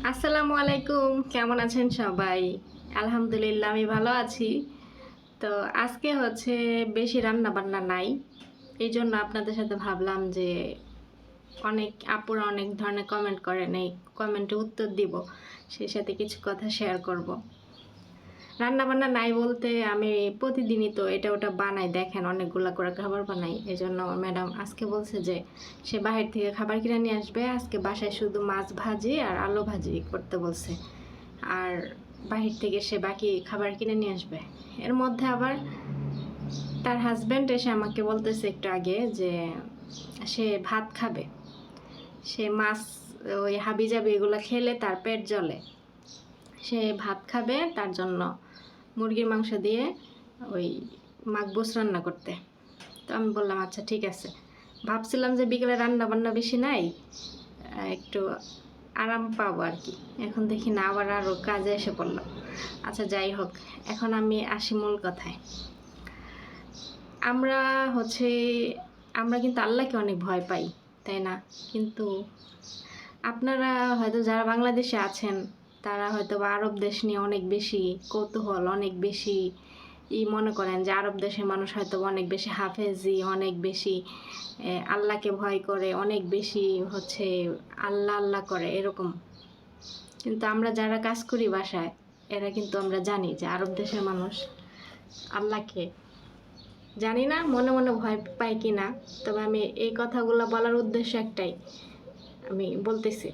আসসালামু আলাইকুম, কেমন আছেন সবাই? আলহামদুলিল্লাহ আমি ভালো আছি। তো আজকে হচ্ছে বেশি রান্না বান্না নাই, এই জন্য আপনাদের সাথে ভাবলাম যে অনেক আপুরা অনেক ধরনের কমেন্ট করেন, এই কমেন্টে উত্তর দিব, সেই সাথে কিছু কথা শেয়ার করব। রান্না বান্না নাই বলতে আমি প্রতিদিনই তো এটা ওটা বানাই, দেখেন অনেকগুলা করে খাবার বানাই। এই জন্য আমার ম্যাডাম আজকে বলছে যে সে বাহির থেকে খাবার কিনে নিয়ে আসবে, আজকে বাসায় শুধু মাছ ভাজি আর আলু ভাজি করতে বলছে, আর বাহির থেকে সে বাকি খাবার কিনে নিয়ে আসবে। এর মধ্যে আবার তার হাজব্যান্ড এসে আমাকে বলতেছে একটু আগে যে সে ভাত খাবে, সে মাছ ওই হাবিজাবি এগুলো খেলে তার পেট জ্বলে, সে ভাত খাবে, তার জন্য মুরগির মাংস দিয়ে ওই মাকবুস রান্না করতে। তো আমি বললাম আচ্ছা ঠিক আছে। ভাবছিলাম যে বিকেলে রান্না বান্না বেশি নাই, একটু আরাম পাবো আর কি। এখন দেখি না, আবার আরও কাজে এসে পড়লাম। আচ্ছা যাই হোক, এখন আমি আসি মূল কথায়। আমরা হচ্ছে আমরা কিন্তু আল্লাহকে অনেক ভয় পাই, তাই না? কিন্তু আপনারা হয়তো যারা বাংলাদেশে আছেন তারা হয়তো বা আরব দেশ নিয়ে অনেক বেশি কৌতূহল, অনেক বেশি মনে করেন যে আরব দেশের মানুষ হয়তো অনেক বেশি হাফেজি, অনেক বেশি আল্লাহকে ভয় করে, অনেক বেশি হচ্ছে আল্লাহ আল্লাহ করে এরকম। কিন্তু আমরা যারা কাজ করি বাসায়, এরা কিন্তু আমরা জানি যে আরব দেশের মানুষ আল্লাহকে, জানি না মনে মনে ভয় পায় কি না, তবে আমি এই কথাগুলো বলার উদ্দেশ্য একটাই, আমি বলতেছি।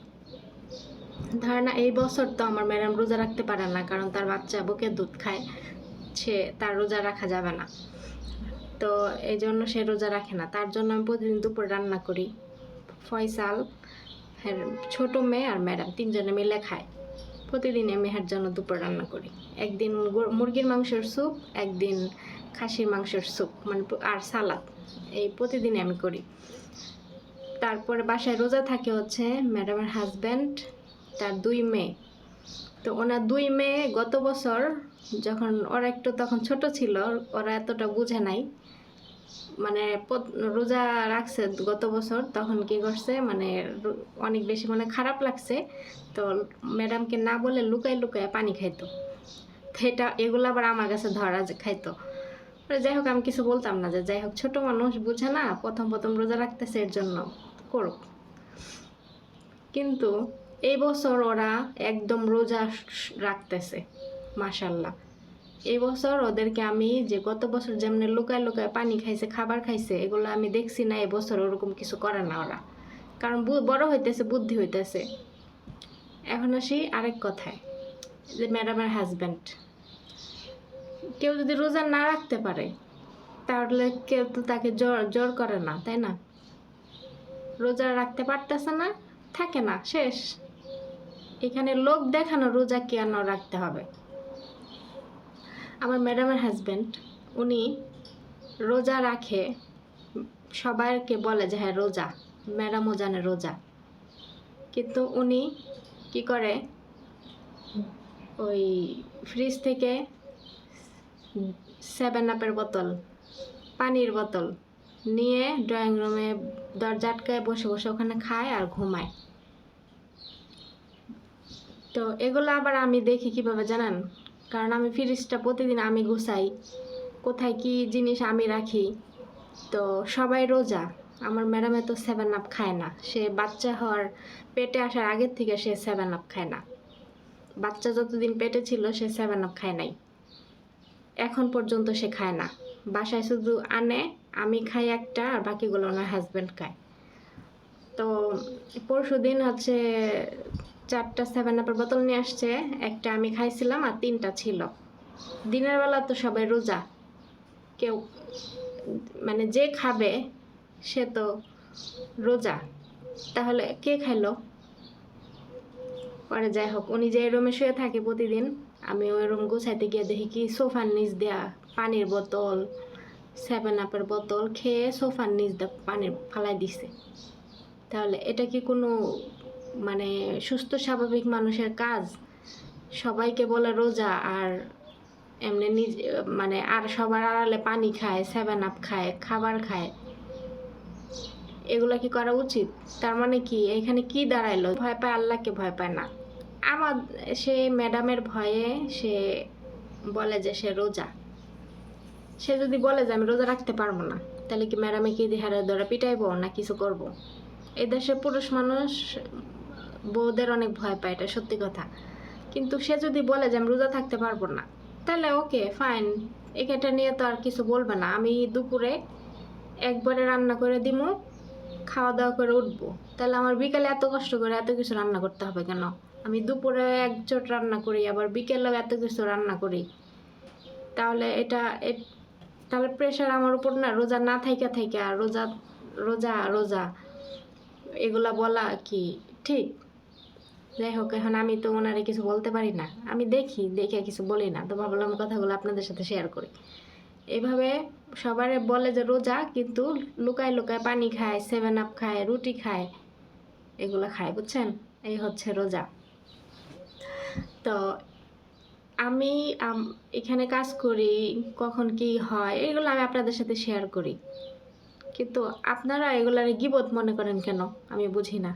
ধারণা এই বছর তো আমার ম্যাডাম রোজা রাখতে পারে না, কারণ তার বাচ্চা বুকের দুধ খায়, সে তার রোজা রাখা যাবে না, তো এই জন্য সে রোজা রাখে না। তার জন্য আমি প্রতিদিন দুপুরে রান্না করি। ফয়সাল, হ্যাঁ, ছোট মেয়ে আর ম্যাডাম তিনজনে মিলে খায়। প্রতিদিন আমি মেহের জন্য দুপুর রান্না করি। একদিন মুরগির মাংসের স্যুপ, একদিন খাসির মাংসের স্যুপ, মানে আর সালাদ, এই প্রতিদিনই আমি করি। তারপরে বাসায় রোজা থাকে হচ্ছে ম্যাডামের হাজব্যান্ড, তার 2 মেয়ে। তো ওনার 2 মেয়ে গত বছর যখন ওরা একটু তখন ছোট ছিল, ওরা এতটা বুঝে নাই, মানে রোজা রাখছে গত বছর, তখন কি করছে মানে অনেক বেশি মানে খারাপ লাগছে, তো ম্যাডামকে না বলে লুকায় লুকায় পানি খাইতো। তো এগুলো আবার আমার কাছে ধরা খাইতো। যাই হোক, আমি কিছু বলতাম না, যে যাই হোক ছোট মানুষ বুঝে না, প্রথম প্রথম রোজা রাখতেছে এর জন্য করুক। কিন্তু এই বছর ওরা একদম রোজা রাখতেছে, মাশাল্লাহ। এই বছর ওদেরকে আমি যে গত বছর যেমনি লুকায় লুকায় পানি খাইছে, খাবার খাইছে, এগুলো আমি দেখছি না। এবছর ওরকম কিছু করে না ওরা, কারণ বড় হইতেছে, বুদ্ধি হইতেছে। এখন আসি আরেক কথায়, যে ম্যাডামের হাজব্যান্ড, কেউ যদি রোজা না রাখতে পারে তাহলে কেউ তো তাকে জোর করে না, তাই না? রোজা রাখতে পারতেছে না, থাকে না, শেষ। এখানে লোক দেখানো রোজা কেন রাখতে হবে? আমার ম্যাডামের হাজব্যান্ড, উনি রোজা রাখে, সবাইকে বলে যে হ্যাঁ রোজা, ম্যাডামও জানে রোজা, কিন্তু উনি কি করে, ওই ফ্রিজ থেকে 7 আপের বোতল, পানির বোতল নিয়ে ড্রয়িং রুমে দরজা আটকায় বসে বসে ওখানে খায় আর ঘুমায়। তো এগুলো আবার আমি দেখি কিভাবে জানেন? কারণ আমি ফ্রিজটা প্রতিদিন আমি গুছাই, কোথায় কি জিনিস আমি রাখি। তো সবাই রোজা, আমার ম্যাডামে তো 7 আপ খায় না, সে বাচ্চা হওয়ার পেটে আসার আগের থেকে সে 7 আপ খায় না। বাচ্চা যতদিন পেটে ছিল সে 7 আপ খায় নাই, এখন পর্যন্ত সে খায় না। বাসায় শুধু আনে, আমি খাই একটা, আর বাকিগুলো ওনার হাজব্যান্ড খায়। তো পরশু দিন হচ্ছে 4টা 7 আপের বোতল নিয়ে আসছে, একটা আমি খাইছিলাম আর 3টা ছিল। দিনের বেলা তো সবাই রোজা, কেউ মানে যে খাবে সে তো রোজা, তাহলে কে খাইলো? পরে যাই হোক, উনি যে রুমে শুয়ে থাকে প্রতিদিন, আমি ওই রুম গুছাইতে গিয়ে দেখি কি সোফার নিচ দেয়া পানির বোতল, 7 আপের বোতল খেয়ে সোফার নিচ দিয়ে পানি ফালাই দিছে। তাহলে এটা কি কোনো মানে সুস্থ স্বাভাবিক মানুষের কাজ? সবাইকে বলে রোজা আর এমনি নিজে মানে আর সবার আড়ালে পানি খায়, 7 আপ খায়, খাবার খায়, এগুলো কি করা উচিত? তার মানে কি এখানে কি দাঁড়াইলো? ভয় পায় আল্লাহকে, ভয় পায় না। আমার সে ম্যাডামের ভয়ে সে বলে যে সে রোজা। সে যদি বলে যে আমি রোজা রাখতে পারবো না, তাহলে কি ম্যাডামে কি দিহারে ধরে পিটাইবো না কিছু করব? এই দেশে পুরুষ মানুষ বউদের অনেক ভয় পায়, এটা সত্যি কথা। কিন্তু সে যদি বলে যে আমি রোজা থাকতে পারবো না, তাহলে ওকে ফাইন, এটা নিয়ে তো আর কিছু বলবে না। আমি দুপুরে একবারে রান্না করে দিমু, খাওয়া দাওয়া করে উঠবো। তাহলে আমার বিকালে এত কষ্ট করে এত কিছু রান্না করতে হবে কেন? আমি দুপুরে একচোট রান্না করি, আবার বিকেলেও এত কিছু রান্না করি। তাহলে তাহলে প্রেশার আমার উপর না, রোজা না থাইকা থাইকা রোজা রোজা রোজা এগুলা বলা কি ঠিক? যাই হোক, এখন আমি তো ওনারে কিছু বলতে পারি না, আমি দেখে কিছু বলি না, তো ভাবলাম কথাগুলো আপনাদের সাথে শেয়ার করি। এভাবে সবারে বলে যে রোজা, কিন্তু লুকায় লুকায় পানি খায়, 7 আপ খায়, রুটি খায়, এগুলো খায়, বুঝছেন? এই হচ্ছে রোজা। তো আমি এখানে কাজ করি, কখন কি হয় এগুলো আমি আপনাদের সাথে শেয়ার করি, কিন্তু আপনারা এগুলার গীবত মনে করেন কেন আমি বুঝি না।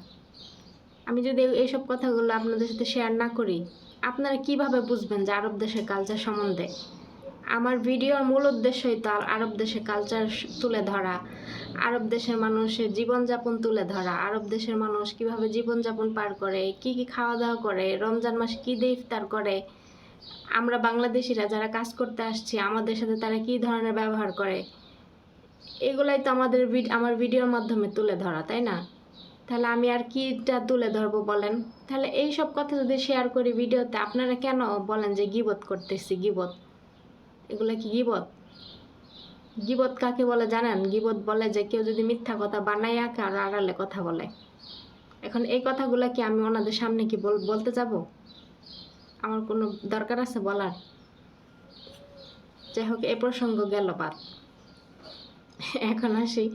আমি যদি এইসব কথাগুলো আপনাদের সাথে শেয়ার না করি, আপনারা কিভাবে বুঝবেন যে আরব দেশের কালচার সম্বন্ধে? আমার ভিডিওর মূল উদ্দেশ্যই তো আরব দেশের কালচার তুলে ধরা, আরব দেশের মানুষের জীবনযাপন তুলে ধরা, আরব দেশের মানুষ কিভাবে জীবনযাপন পার করে, কি কি খাওয়া দাওয়া করে, রমজান মাসে কী দিয়ে ইফতার করে, আমরা বাংলাদেশিরা যারা কাজ করতে আসছি আমাদের সাথে তারা কী ধরনের ব্যবহার করে, এগুলাই তো আমার ভিডিওর মাধ্যমে তুলে ধরা, তাই না? তাহলে আমি আর কিটা তুলে ধরবো বলেন? তাহলে এই সব কথা যদি শেয়ার করি ভিডিওতে, আপনারা কেন বলেন যে গীবত করতেছি? গীবত, এগুলো কি গীবত? গীবত কাকে বলে জানেন? গীবত বলে যে কেউ যদি মিথ্যা কথা বানাইয়া কারো আড়ালে কথা বলে। এখন এই কথাগুলো কি আমি ওনাদের সামনে কি বলতে যাব? আমার কোনো দরকার আছে বলার? যাই হোক, এ প্রসঙ্গ গেল বাদ। এখন আসি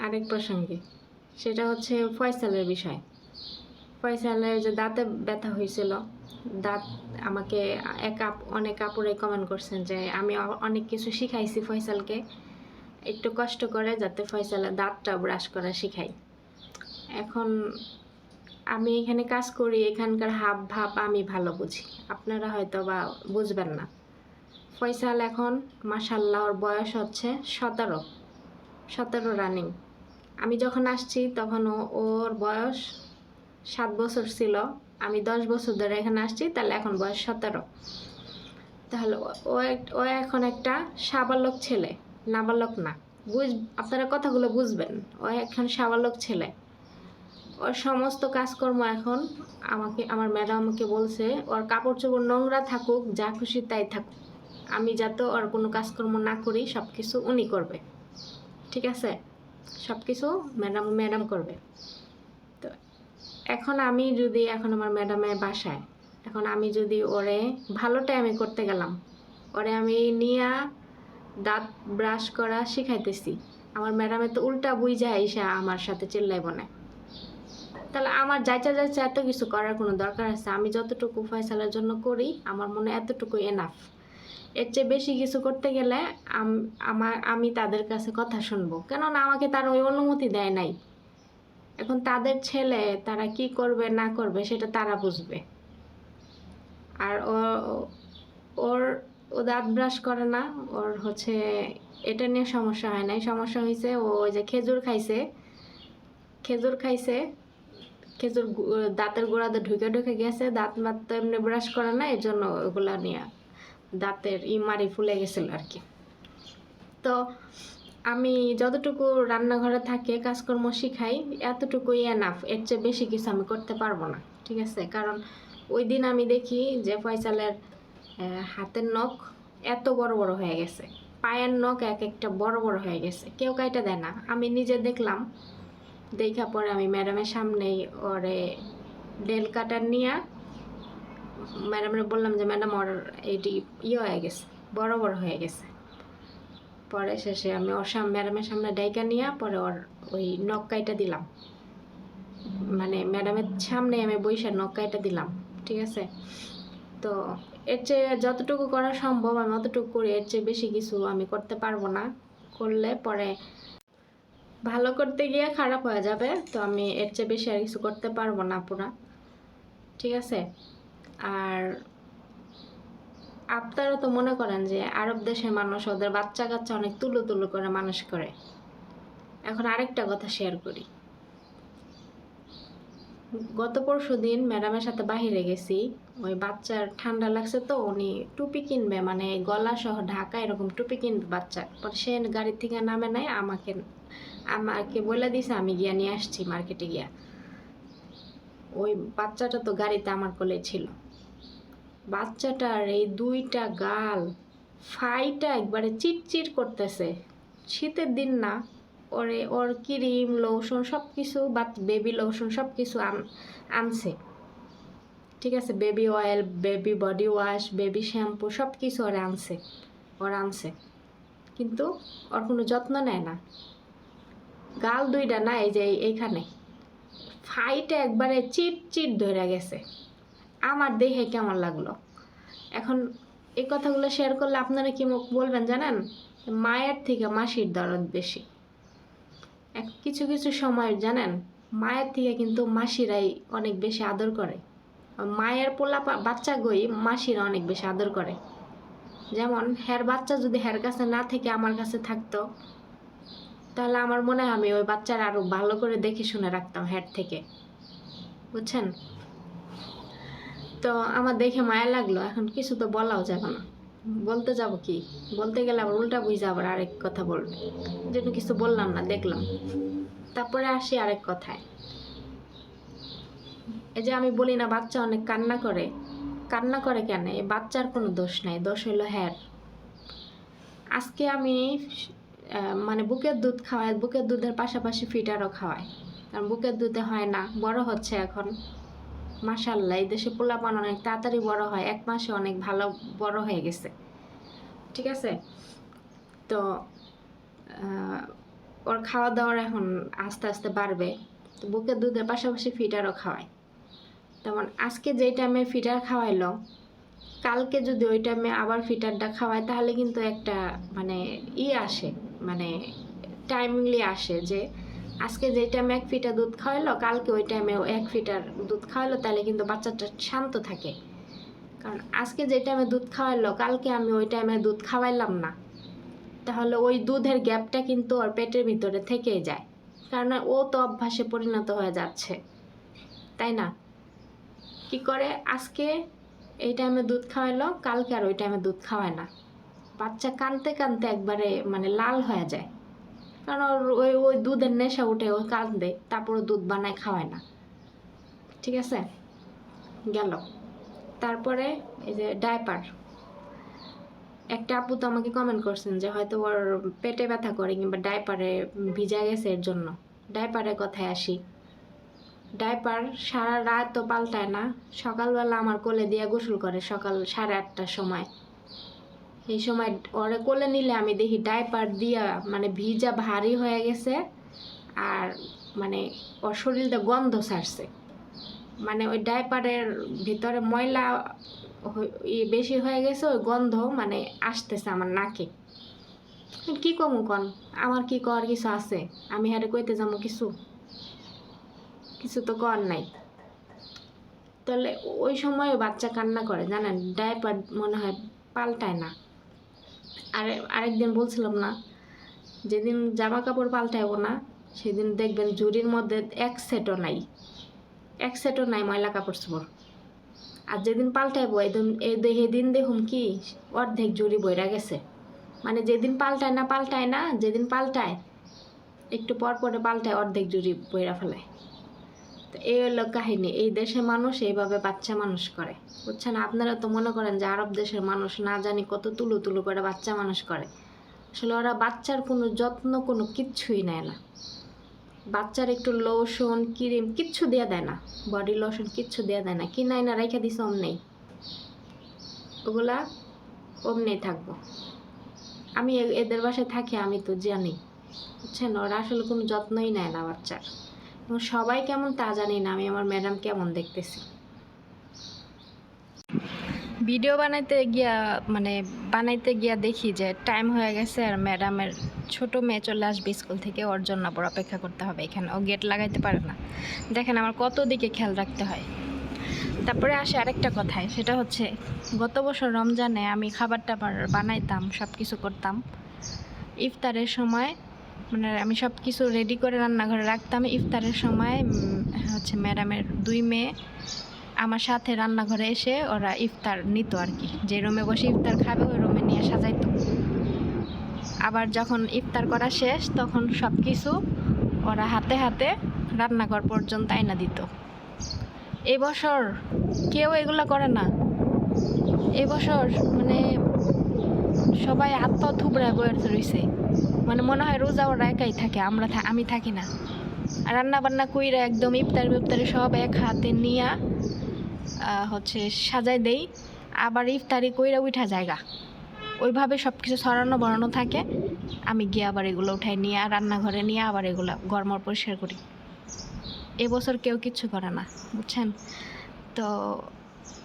আরেক প্রসঙ্গে, সেটা হচ্ছে ফয়সালের বিষয়। ফয়সালের যে দাঁতে ব্যথা হয়েছিল, দাঁত আমাকে অনেক আপুরে কমেন্ট করছেন যে আমি অনেক কিছু শিখাইছি ফয়সালকে, একটু কষ্ট করে যাতে ফয়সালের দাঁতটা ব্রাশ করা শিখাই। এখন আমি এখানে কাজ করি, এখানকার হাব ভাব আমি ভালো বুঝি, আপনারা হয়তো বা বুঝবেন না। ফয়সাল এখন মাশাল্লাহ ওর বয়স হচ্ছে 17 রানিং। আমি যখন আসছি তখন ওর বয়স 7 বছর ছিল। আমি 10 বছর ধরে এখানে আসছি, তাহলে এখন বয়স 17। তাহলে ও এখন একটা সাবালক ছেলে, নাবালক না। আপনারা কথাগুলো বুঝবেন। ও এখন সাবালক ছেলে। ওর সমস্ত কাজকর্ম এখন আমার ম্যাডাম আমাকে বলছে, ওর কাপড় চোপড় নোংরা থাকুক, যা খুশি তাই থাকুক, আমি যাতে ওর কোনো কাজকর্ম না করি, সব কিছু উনি করবে, ঠিক আছে? সব কিছু ম্যাডাম করবে। তো এখন আমার ম্যাডামের বাসায়, এখন আমি যদি ওরে ভালো টাইমে করতে গেলাম, ওরে আমি নিয়ে দাঁত ব্রাশ করা শিখাইতেছি, আমার ম্যাডামে তো উল্টা বুঝা আইসা আমার সাথে চিল্লাইব না। তাহলে আমার যাইচা এত কিছু করার কোনো দরকার আছে? আমি যতটুকু ফয়সালের জন্য করি আমার মনে এতটুকু এনাফ। এর চেয়ে বেশি কিছু করতে গেলে আমি তাদের কাছে কথা শুনবো, কেননা আমাকে তারা ওই অনুমতি দেয় নাই। এখন তাদের ছেলে, তারা কি করবে না করবে সেটা তারা বুঝবে। আর ও দাঁত ব্রাশ করে না, ওর হচ্ছে এটা নিয়ে সমস্যা হয় নাই। সমস্যা হয়েছে ওই যে খেজুর খাইছে, খেজুর দাঁতের গোড়াতে ঢুকে গেছে, দাঁত মাত তো এমনি ব্রাশ করে না, এর জন্য ওগুলা নিয়ে দাঁতের মারি ফুলে গেছিল আর কি। তো আমি যতটুকু রান্নাঘরে থাকে কাজকর্ম শিখাই, এতটুকুই এনাফ। এর চেয়ে বেশি কিছু আমি করতে পারবো না, ঠিক আছে? কারণ ওই দিন আমি দেখি যে ফয়সালের হাতের নখ এত বড় বড় হয়ে গেছে, পায়ের নখ এক একটা বড় বড় হয়ে গেছে, কেউ কাইটা দেয় না, আমি নিজে দেখলাম। দেখা পরে আমি ম্যাডামের সামনেই ওরে ডেল কাটার নিয়ে ম্যাডামের বললাম যে ম্যাডাম ওর এইটি হয়ে গেছে, বড় বড় হয়ে গেছে। পরে শেষে আমি ওর ম্যাডামের সামনে ডাইকা নিয়ে পরে ওর ওই নখ কাইটা দিলাম, মানে ম্যাডামের সামনে আমি বইসা নখ কাইটা দিলাম, ঠিক আছে? তো এর চেয়ে যতটুকু করা সম্ভব আমি অতটুকু করি, এর চেয়ে বেশি কিছু আমি করতে পারবো না। করলে পরে ভালো করতে গিয়ে খারাপ হয়ে যাবে, তো আমি এর চেয়ে বেশি আর কিছু করতে পারবো না পুরা। ঠিক আছে। আর আপনারা তো মনে করেন যে আরব দেশের মানুষ ওদের বাচ্চা কাচ্চা অনেক তুলো তুলো করে মানুষ করে। এখন আরেকটা কথা শেয়ার করি। গত পরশু দিন ম্যাডামের সাথে বাহিরে গেছি, ওই বাচ্চার ঠান্ডা লাগছে তো উনি টুপি কিনবে, মানে গলা সহ ঢাকা এরকম টুপি কিনবে বাচ্চার। পরে সে গাড়ির থেকে নামে নাই, আমাকে বলে দিছে, আমি গিয়া নিয়ে আসছি মার্কেটে গিয়া। ওই বাচ্চাটা তো গাড়িতে আমার কোলে ছিল। বাচ্চাটার এই দুইটা গাল ফাইটা একবারে চিটচিট করতেছে। শীতের দিন না, ওর ক্রিম লোশন সব কিছু, বা বেবি লোশন সব কিছু আনছে, ঠিক আছে, baby oil, baby body wash, baby shampoo সব কিছু ওরা আনছে, কিন্তু ওর কোনো যত্ন নেয় না। গাল দুইটা না, এই যে এইখানে ফাইটা একবারে চিট ধরে গেছে। আমার দেখে কেমন লাগলো। এখন এই কথাগুলো শেয়ার করলে আপনারা কি বলবেন জানেন? মায়ের থেকে মাসির দরদ বেশি। কিছু কিছু সময় জানেন, মায়ের থেকে কিন্তু মাসিরাই অনেক বেশি আদর করে। মায়ের বাচ্চা গই মাসিরা অনেক বেশি আদর করে। যেমন হের বাচ্চা যদি হের কাছে না থেকে আমার কাছে থাকতো, তাহলে আমার মনে হয় আমি ওই বাচ্চার আরো ভালো করে দেখে শুনে রাখতাম হের থেকে, বুঝছেন? তো আমার দেখে মায়া লাগলো। এখন কিছু তো বলাও যাবে না, বলতে যাব কি, বলতে গেলে আবার উল্টা বুঝে আবার আরেক কথা বলবে, যেন কিছু বললাম না, দেখলাম। তারপরে আসি আরেক কথায়। এই যে আমি বলি না বাচ্চা অনেক কান্না করে কেন? এই বাচ্চার কোনো দোষ নাই, দোষ হইলো হ্যার। আজকে আমি মানে বুকের দুধ খাওয়াই, বুকের দুধের পাশাপাশি ফিটারও খাওয়াই, কারণ বুকের দুধে হয় না, বড় হচ্ছে এখন মাশাআল্লাহ। এই দেশে পোলাপান অনেক তাড়াতাড়ি বড় হয়, 1 মাসে অনেক ভালো বড় হয়ে গেছে, ঠিক আছে। তো ওর খাওয়া দাওয়ার এখন আস্তে আস্তে বাড়বে, তো বুকের দুধের পাশাপাশি ফিটারও খাওয়াই। তেমন আজকে যেই টাইমে ফিটার খাওয়াইলো, কালকে যদি ওই টাইমে আবার ফিটারটা খাওয়ায়, তাহলে কিন্তু একটা মানে আসে, মানে টাইমলি আসে যে আজকে যে টাইমে 1 ফিটার দুধ খাওয়াইলো, কালকে ওই টাইমে 1 ফিটার দুধ খাওয়াইলো, তাহলে কিন্তু বাচ্চাটা শান্ত থাকে। কারণ আজকে যে টাইমে দুধ খাওয়াইলো, কালকে আমি ওই টাইমে দুধ খাওয়াইলাম না, তাহলে ওই দুধের গ্যাপটা কিন্তু ওর পেটের ভিতরে থেকেই যায়, কারণ ও তো অভ্যাসে পরিণত হয়ে যাচ্ছে, তাই না? কি করে, আজকে এই টাইমে দুধ খাওয়াইলো, কালকে আর ওই টাইমে দুধ খাওয়ায় না। বাচ্চা কানতে কানতে একবারে মানে লাল হয়ে যায়, কারণ ওই দুধের নেশা উঠে, ও কান্দে, তারপরে দুধ বানায় খাওয়ায় না, ঠিক আছে, গেল। তারপরে এই যে ডায়পার, একটা আপু তো আমাকে কমেন্ট করছেন যে হয়তো ওর পেটে ব্যথা করে কিংবা ডায়পারে ভিজা গেছে, এর জন্য। ডায়পারের কথায় আসি। ডায়পার সারা রাত তো পাল্টায় না, সকালবেলা আমার কোলে দিয়ে গোসল করে সকাল 8:30টার সময়। এই সময় ওরে কোলে নিলে আমি দেখি ডায়পার দিয়া মানে ভিজা ভারী হয়ে গেছে, আর মানে ওর শরীরটা গন্ধ ছাড়ছে, মানে ওই ডায়পারের ভিতরে ময়লা বেশি হয়ে গেছে, ওই গন্ধ মানে আসতেছে আমার নাকে। কি কমু কন, আমার কি করার কিছু আছে? আমি হারে কইতে যাবো কিছু তো কর নাই। তাহলে ওই সময় বাচ্চা কান্না করে, জানেন, ডায়পার মনে হয় পাল্টায় না। আরেকদিন বলছিলাম না, যেদিন জামা কাপড় পাল্টাইবো না, সেদিন দেখবেন ঝুড়ির মধ্যে এক সেটও নাই ময়লা কাপড় চোপড়। আর যেদিন পাল্টাইবো এদিন দেখুন কি অর্ধেক ঝুড়ি বইরা গেছে। মানে যেদিন পাল্টায় না, যেদিন পাল্টায় একটু পর পরে পাল্টায়, অর্ধেক ঝুড়ি বইরা ফেলায়। তো এই হলো কাহিনী। এই দেশের মানুষ এইভাবে বাচ্চা মানুষ করে, বুঝছেন? আপনারা তো মনে করেন যে আরব দেশের মানুষ না জানি কত তুলু তুলু করে বাচ্চা মানুষ করে। আসলে ওরা বাচ্চার কোনো যত্ন কোনো কিচ্ছুই নেয় না। বাচ্চার একটু লোশন ক্রিম কিচ্ছু দেওয়া দেয় না, বডি লোশন কিচ্ছু দেওয়া দেয় না, কি নাই না রেখে দিছে অমনেই, ওগুলা অমনেই থাকবো। আমি এদের বাসায় থাকি, আমি তো জানি, বুঝছেন? ওরা আসলে কোনো যত্নই নেয় না বাচ্চার। সবাই কেমন তা জানি না, আমি আমার ম্যাডাম কেমন দেখতেছি। ভিডিও বানাইতে গিয়া দেখি যে টাইম হয়ে গেছে, আর ম্যাডামের ছোট মেয়ে চলে আসবে স্কুল থেকে, ওর জন্য আবার অপেক্ষা করতে হবে এখানে, ও গেট লাগাইতে পারে না। দেখেন আমার কত দিকে খেয়াল রাখতে হয়। তারপরে আসে আরেকটা কথায়, সেটা হচ্ছে গত বছর রমজানে আমি খাবার টাবার বানাইতাম, সব কিছু করতাম। ইফতারের সময় মানে আমি সব কিছু রেডি করে রান্নাঘরে রাখতাম। ইফতারের সময় হচ্ছে ম্যাডামের 2 মেয়ে আমার সাথে রান্নাঘরে এসে ওরা ইফতার নিত আর কি, যে রুমে বসে ইফতার খাবে ওই রুমে নিয়ে সাজাইতো। আবার যখন ইফতার করা শেষ তখন সব কিছু ওরা হাতে হাতে রান্নাঘর পর্যন্ত আইনা দিত। এবছর কেউ এগুলো করে না। এবছর মানে সবাই হাত পা থুবড়ায় বয়ে রয়েছে, মানে মনে হয় রোজা ওরা একাই থাকে, আমি থাকি না। আর রান্না বান্না কইরা একদম ইফতারে সব এক হাতে নিয়ে হচ্ছে সাজাই দেই, আবার ইফতারি কইরা উঠা জায়গা ওইভাবে সব কিছু ছড়ানো বড়ানো থাকে। আমি গিয়ে আবার এগুলো উঠাই নিয়ে রান্নাঘরে নিয়ে আবার এগুলো ঘরমর পরিষ্কার করি। এবছর কেউ কিচ্ছু করে না, বুঝছেন তো।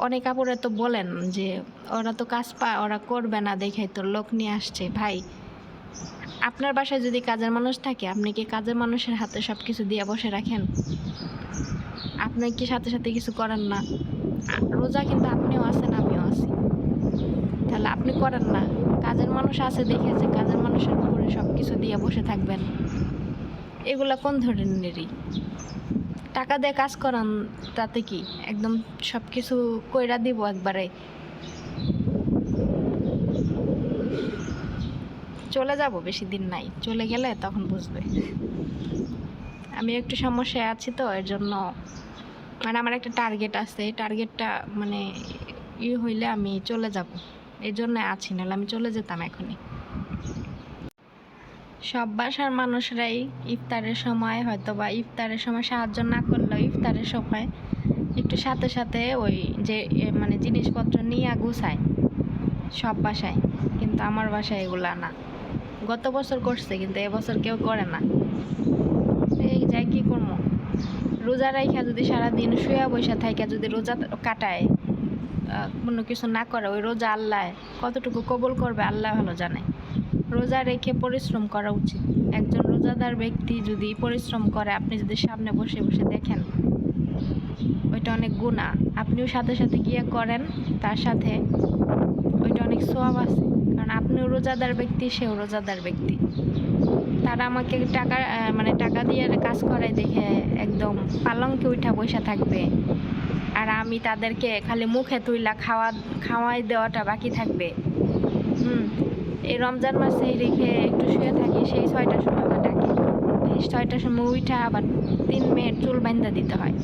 অনেক আপুরা তো বলেন যে ওরা তো কাজ পায়, ওরা করবে না দেখে তো লোক নিয়ে আসছে। ভাই, আপনার বাসায় যদি কাজের মানুষ থাকে, আপনি কি কাজের মানুষের হাতে সব কিছু দিয়ে বসে রাখেন? আপনি কি সাথে সাথে কিছু করেন না? রোজা কিন্তু আপনিও আছেন, আমিও আছি, তাহলে আপনি করেন না। কাজের মানুষ আছে দেখে যে কাজের মানুষের উপরে সব কিছু দিয়ে বসে থাকবেন, এগুলা কোন ধরনেরই? টাকা দিয়ে কাজ করান, তাতে কি একদম সব কিছু কইরা দিব একবারে? চলে যাব, বেশি দিন নাই, চলে গেলে তখন বুঝবে। আমি একটু সমস্যায় আছি তো, এর জন্য মানে আমার একটা টার্গেট আছে, টার্গেটটা মানে হইলে আমি চলে যাব, এই জন্য আছি, নাহলে আমি চলে যেতাম এখনই। সব বাসার মানুষরাই ইফতারের সময় হয়তো বা ইফতারের সময় সাহায্য না করলেও ইফতারের সময় একটু সাথে সাথে ওই যে মানে জিনিসপত্র নিয়ে গুছায় সব বাসায়, কিন্তু আমার বাসায় এগুলা না। গত বছর করছে, কিন্তু এবছর কেউ করে না। এই যাই কি করবো, রোজা রাইখা যদি সারাদিন শুয়া বসে থাইকা যদি রোজা কাটায়, কোনো কিছু না করে, ওই রোজা আল্লাহ কতটুকু কবুল করবে আল্লাহ ভালো জানে। রোজা রেখে পরিশ্রম করা উচিত। একজন রোজাদার ব্যক্তি যদি পরিশ্রম করে, আপনি যদি সামনে বসে বসে দেখেন, ওইটা অনেক গুনাহ। আপনিও সাথে সাথে গিয়ে করেন, তার সাথে ওইটা অনেক সওয়াব আছে, কারণ আপনিও রোজাদার ব্যক্তি, সেও রোজাদার ব্যক্তি। তারা আমাকে টাকা দিয়ে কাজ করায় দেখে একদম পালঙ্কে উঠা বসে থাকবে, আর আমি তাদেরকে খালি মুখে তুইলা খাওয়াই দেওয়াটা বাকি থাকবে। এই রমজান মাসে রেখে একটু শুয়ে থাকি, সেই 6টার সময় আবার ডাকে, এই 6টার সময় উঠা আবার 3 মেয়ের চুল বান্ধা দিতে হয়।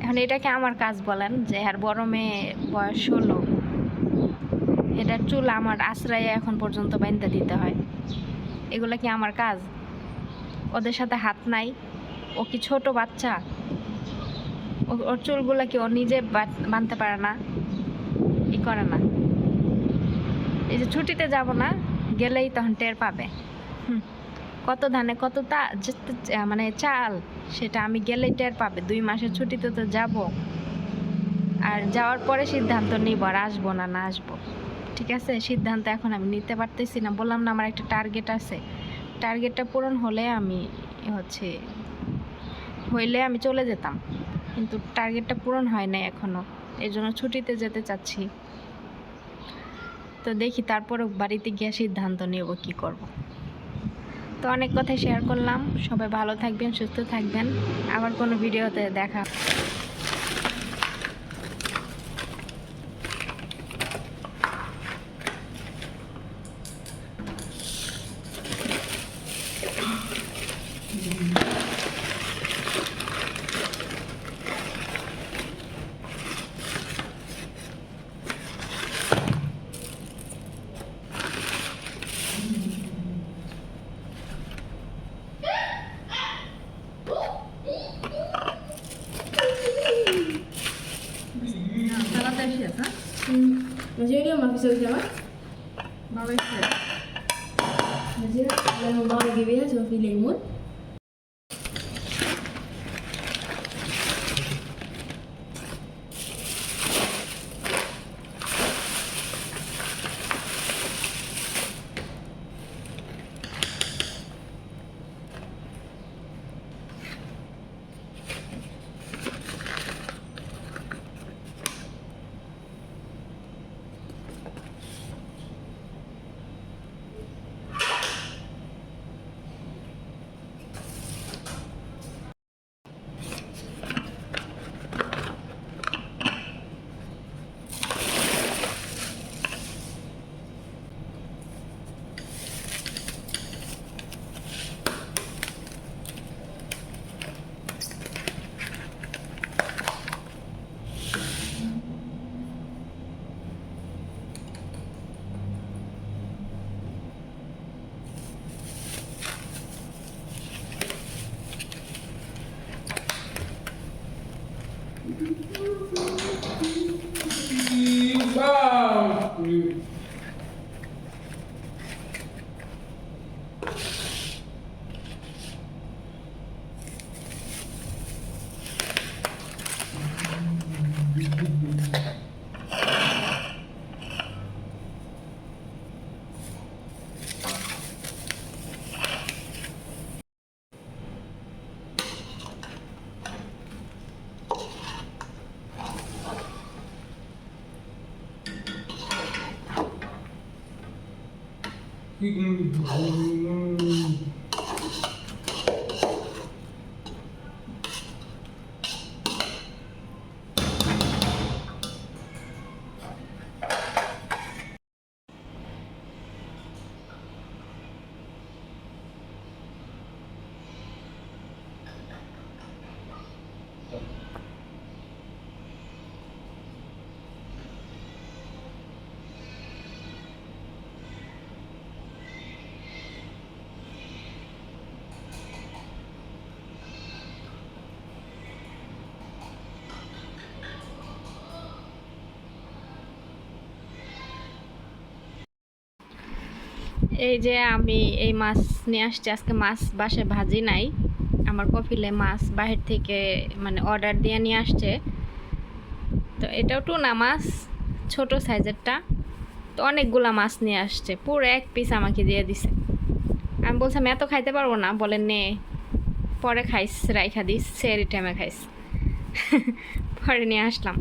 এখন এটাকে আমার কাজ বলেন? যে আর বড় মেয়ে বয়স 16, এটার চুল আমার আশ্রয়ে এখন পর্যন্ত বান্ধা দিতে হয়। এগুলা কি আমার কাজ? ওদের সাথে হাত নাই? ও কি ছোট বাচ্চা? ওর চুলগুলা কি ও নিজে বাঁধতে পারে না? ই করে না। এই যে ছুটিতে যাব না, গেলেই তখন টের পাবে। কত ধানে কত মানে চাল, সেটা আমি গেলেই টের পাবে। 2 মাসের ছুটিতে তো যাব, আর যাওয়ার পরে সিদ্ধান্ত নিব আর আসবো না আসবো। ঠিক আছে, সিদ্ধান্ত এখন আমি নিতে পারতেছি না। বললাম না, আমার একটা টার্গেট আছে, টার্গেটটা পূরণ হলে আমি হইলে আমি চলে যেতাম, কিন্তু টার্গেটটা পূরণ হয় নাই এখনো, এই জন্য ছুটিতে যেতে চাচ্ছি। তো দেখি তারপরে বাড়িতে গিয়ে সিদ্ধান্ত নেব কি করব। তো অনেক কথাই শেয়ার করলাম। সবাই ভালো থাকবেন, সুস্থ থাকবেন। আবার কোনো ভিডিওতে দেখা। Maksudnya dia makin sering sama? Bagus. Maksudnya yang mau bibirnya sama lemon. এই যে আমি এই মাছ নিয়ে আসছি, আজকে মাছ বাসায় ভাজি নাই। আমার কফিলে মাছ বাহির থেকে মানে অর্ডার দিয়ে নিয়ে আসছে। তো এটাও টুনা মাছ, ছোট সাইজেরটা। তো অনেকগুলা মাছ নিয়ে আসছে, পুরো এক পিস আমাকে দিয়ে দিছে। আমি বলছিলাম এত খাইতে পারবো না, বলে নে পরে খাইস, রাইখা দিস, সেরি টাইমে খাইস। পরে নিয়ে আসলাম।